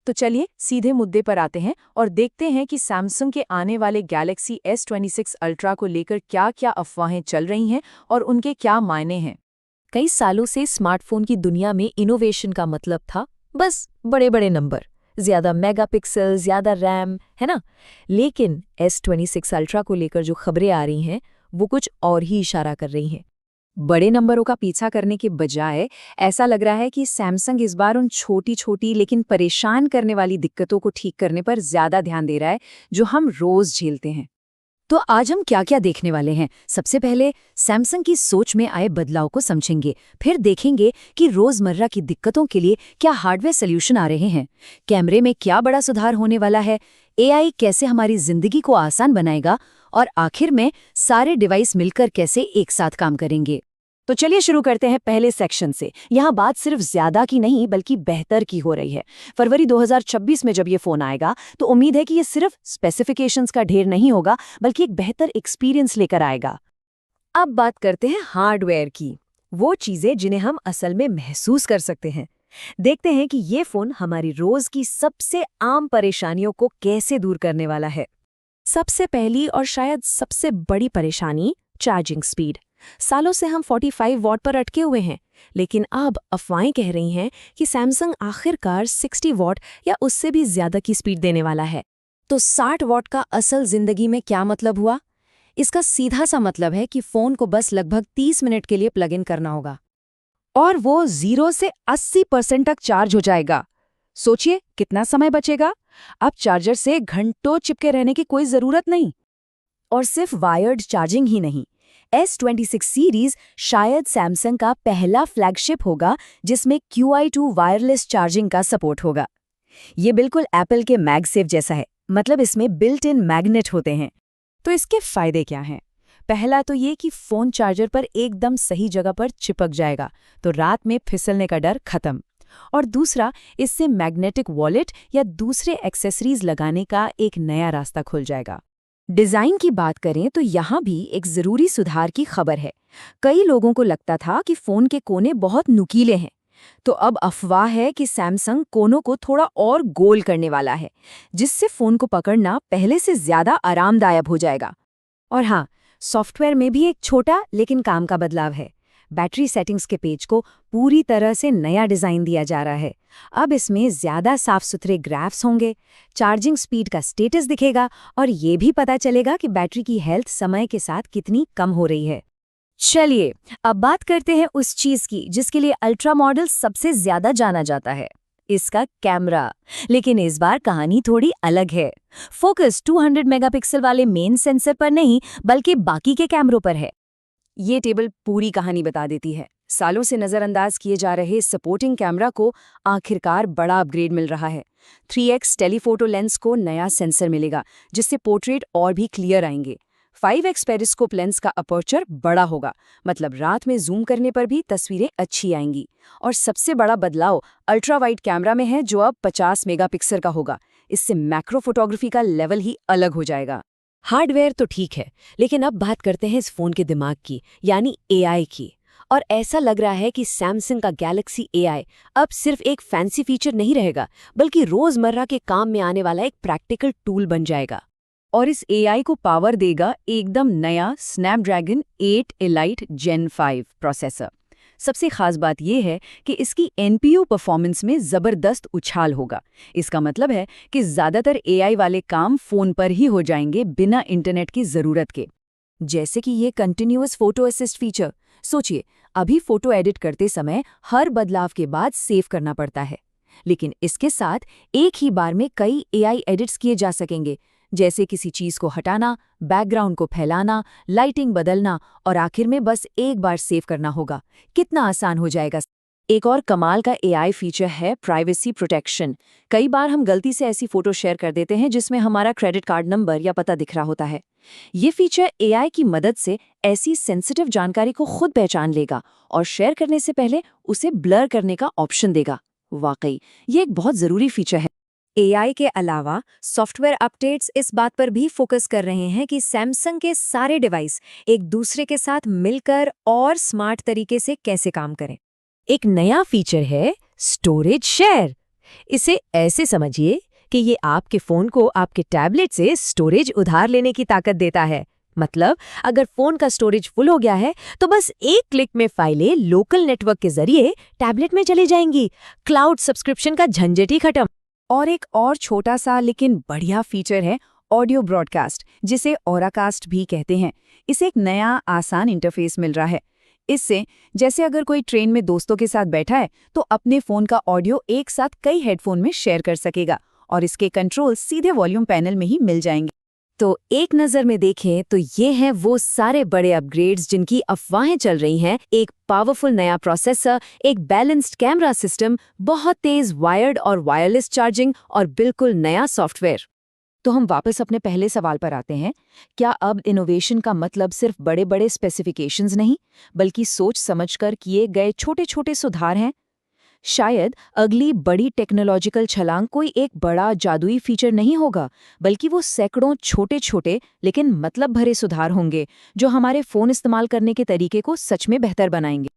तो चलिए सीधे मुद्दे पर आते हैं और देखते हैं कि सैमसंग के आने वाले गैलेक्सी S26 अल्ट्रा को लेकर क्या-क्या अफवाहें चल रही हैं और उनके क्या मायने हैं। कई सालों से स्मार्टफोन की दुनिया में इनोवेशन का मतलब था बस बड़े बड़े नंबर, ज्यादा मेगापिक्सल, ज्यादा रैम, है ना। लेकिन S26 अल्ट्रा को लेकर जो खबरें आ रही हैं वो कुछ और ही इशारा कर रही हैं। बड़े नंबरों का पीछा करने के बजाय ऐसा लग रहा है कि सैमसंग इस बार उन छोटी-छोटी लेकिन परेशान करने वाली दिक्कतों को ठीक करने पर ज्यादा ध्यान दे रहा है, जो हम रोज झेलते हैं। तो आज हम क्या-क्या देखने वाले हैं? सबसे पहले सैमसंग की सोच में आए बदलाव को समझेंगे, फिर देखेंगे कि रोजमर्रा की दिक्कतों के लिए क्या हार्डवेयर सॉल्यूशन आ रहे हैं, कैमरे में क्या बड़ा सुधार होने वाला है, एआई कैसे हमारी जिंदगी को आसान बनाएगा और आखिर में सारे डिवाइस मिलकर कैसे एक साथ काम करेंगे। तो चलिए शुरू करते हैं पहले सेक्शन से। यहाँ बात सिर्फ ज्यादा की नहीं बल्कि बेहतर की हो रही है। फरवरी 2026 में जब ये फोन आएगा तो उम्मीद है कि ये सिर्फ स्पेसिफिकेशंस का ढेर नहीं होगा बल्कि एक बेहतर एक्सपीरियंस लेकर आएगा। अब बात करते हैं हार्डवेयर की, वो चीजें जिन्हें हम असल में महसूस कर सकते हैं। देखते हैं कि ये फोन हमारी रोज की सबसे आम परेशानियों को कैसे दूर करने वाला है। सबसे पहली और शायद सबसे बड़ी परेशानी चार्जिंग स्पीड। सालों से हम 45 वॉट पर अटके हुए हैं, लेकिन अब अफवाहें कह रही हैं कि सैमसंग आखिरकार 60 वॉट या उससे भी ज्यादा की स्पीड देने वाला है। तो 60 वॉट का असल जिंदगी में क्या मतलब हुआ? इसका सीधा सा मतलब है कि फोन को बस लगभग 30 मिनट के लिए प्लग इन करना होगा और वो 0 से 80% तक चार्ज हो जाएगा। सोचिए कितना समय बचेगा। अब चार्जर से घंटों चिपके रहने की कोई जरूरत नहीं। और सिर्फ वायर्ड चार्जिंग ही नहीं, S26 सीरीज शायद सैमसंग का पहला फ्लैगशिप होगा जिसमें QI2 वायरलेस चार्जिंग का सपोर्ट होगा। ये बिल्कुल एप्पल के मैगसेफ जैसा है, मतलब इसमें बिल्ट इन मैग्नेट होते हैं। तो इसके फायदे क्या हैं? पहला तो ये कि फोन चार्जर पर एकदम सही जगह पर चिपक जाएगा, तो रात में फिसलने का डर खत्म। और दूसरा, इससे मैग्नेटिक वॉलेट या दूसरे एक्सेसरीज लगाने का एक नया रास्ता खुल जाएगा। डिजाइन की बात करें तो यहाँ भी एक जरूरी सुधार की खबर है। कई लोगों को लगता था कि फोन के कोने बहुत नुकीले हैं, तो अब अफवाह है कि सैमसंग कोनों को थोड़ा और गोल करने वाला है, जिससे फोन को पकड़ना पहले से ज्यादा आरामदायक हो जाएगा। और हाँ, सॉफ्टवेयर में भी एक छोटा लेकिन काम का बदलाव है। बैटरी सेटिंग्स के पेज को पूरी तरह से नया डिजाइन दिया जा रहा है। अब इसमें ज्यादा साफ सुथरे ग्राफ्स होंगे, चार्जिंग स्पीड का स्टेटस दिखेगा और ये भी पता चलेगा कि बैटरी की हेल्थ समय के साथ कितनी कम हो रही है। चलिए अब बात करते हैं उस चीज की जिसके लिए अल्ट्रा मॉडल सबसे ज्यादा जाना जाता है, इसका कैमरा। लेकिन इस बार कहानी थोड़ी अलग है। फोकस 200 मेगापिक्सल वाले मेन सेंसर पर नहीं बल्कि बाकी के कैमरों पर है। ये टेबल पूरी कहानी बता देती है। सालों से नजरअंदाज किए जा रहे सपोर्टिंग कैमरा को आखिरकार बड़ा अपग्रेड मिल रहा है। 3x टेलीफोटो लेंस को नया सेंसर मिलेगा जिससे पोर्ट्रेट और भी क्लियर आएंगे। 5x पेरिस्कोप लेंस का अपर्चर बड़ा होगा, मतलब रात में जूम करने पर भी तस्वीरें अच्छी आएंगी। और सबसे बड़ा बदलाव अल्ट्रा वाइड कैमरा में है, जो अब 50 मेगापिक्सल का होगा। इससे मैक्रो फोटोग्राफी का लेवल ही अलग हो जाएगा। हार्डवेयर तो ठीक है, लेकिन अब बात करते हैं इस फोन के दिमाग की, यानी एआई की। और ऐसा लग रहा है कि सैमसंग का गैलेक्सी एआई अब सिर्फ एक फैंसी फीचर नहीं रहेगा, बल्कि रोजमर्रा के काम में आने वाला एक प्रैक्टिकल टूल बन जाएगा। और इस एआई को पावर देगा एकदम नया स्नैपड्रैगन 8 एलाइट Gen 5 प्रोसेसर। सबसे खास बात यह है कि इसकी एनपीयू परफॉर्मेंस में जबरदस्त उछाल होगा। इसका मतलब है कि ज्यादातर एआई वाले काम फोन पर ही हो जाएंगे बिना इंटरनेट की जरूरत के। जैसे कि ये कंटिन्यूअस फोटो असिस्ट फीचर। सोचिए, अभी फोटो एडिट करते समय हर बदलाव के बाद सेव करना पड़ता है, लेकिन इसके साथ एक ही बार में कई एआई एडिट्स किए जा सकेंगे, जैसे किसी चीज को हटाना, बैकग्राउंड को फैलाना, लाइटिंग बदलना और आखिर में बस एक बार सेव करना होगा। कितना आसान हो जाएगा। एक और कमाल का एआई फीचर है प्राइवेसी प्रोटेक्शन। कई बार हम गलती से ऐसी फोटो शेयर कर देते हैं जिसमें हमारा क्रेडिट कार्ड नंबर या पता दिख रहा होता है। ये फीचर एआई की मदद से ऐसी सेंसिटिव जानकारी को खुद पहचान लेगा और शेयर करने से पहले उसे ब्लर करने का ऑप्शन देगा। वाकई ये एक बहुत जरूरी फीचर है। एआई के अलावा सॉफ्टवेयर अपडेट्स इस बात पर भी फोकस कर रहे हैं कि सैमसंग के सारे डिवाइस एक दूसरे के साथ मिलकर और स्मार्ट तरीके से कैसे काम करें। एक नया फीचर है स्टोरेज शेयर। इसे ऐसे समझिए कि ये आपके फोन को आपके टैबलेट से स्टोरेज उधार लेने की ताकत देता है। मतलब अगर फोन का स्टोरेज फुल हो गया है तो बस एक क्लिक में फाइलें लोकल नेटवर्क के जरिए टैबलेट में चली जाएंगी। क्लाउड सब्सक्रिप्शन का झंझट ही खत्म। और एक और छोटा सा लेकिन बढ़िया फीचर है ऑडियो ब्रॉडकास्ट, जिसे ऑराकास्ट भी कहते हैं। इसे एक नया आसान इंटरफेस मिल रहा है। इससे जैसे अगर कोई ट्रेन में दोस्तों के साथ बैठा है तो अपने फोन का ऑडियो एक साथ कई हेडफोन में शेयर कर सकेगा और इसके कंट्रोल सीधे वॉल्यूम पैनल में ही मिल जाएंगे। तो एक नज़र में देखें तो ये हैं वो सारे बड़े अपग्रेड्स जिनकी अफवाहें चल रही हैं। एक पावरफुल नया प्रोसेसर, एक बैलेंस्ड कैमरा सिस्टम, बहुत तेज वायर्ड और वायरलेस चार्जिंग और बिल्कुल नया सॉफ्टवेयर। तो हम वापस अपने पहले सवाल पर आते हैं। क्या अब इनोवेशन का मतलब सिर्फ बड़े बड़े स्पेसिफिकेशंस नहीं, बल्कि सोच समझकर किए गए छोटे छोटे सुधार हैं? शायद अगली बड़ी टेक्नोलॉजिकल छलांग कोई एक बड़ा जादुई फीचर नहीं होगा, बल्कि वो सैकड़ों छोटे छोटे लेकिन मतलब भरे सुधार होंगे जो हमारे फोन इस्तेमाल करने के तरीके को सच में बेहतर बनाएंगे।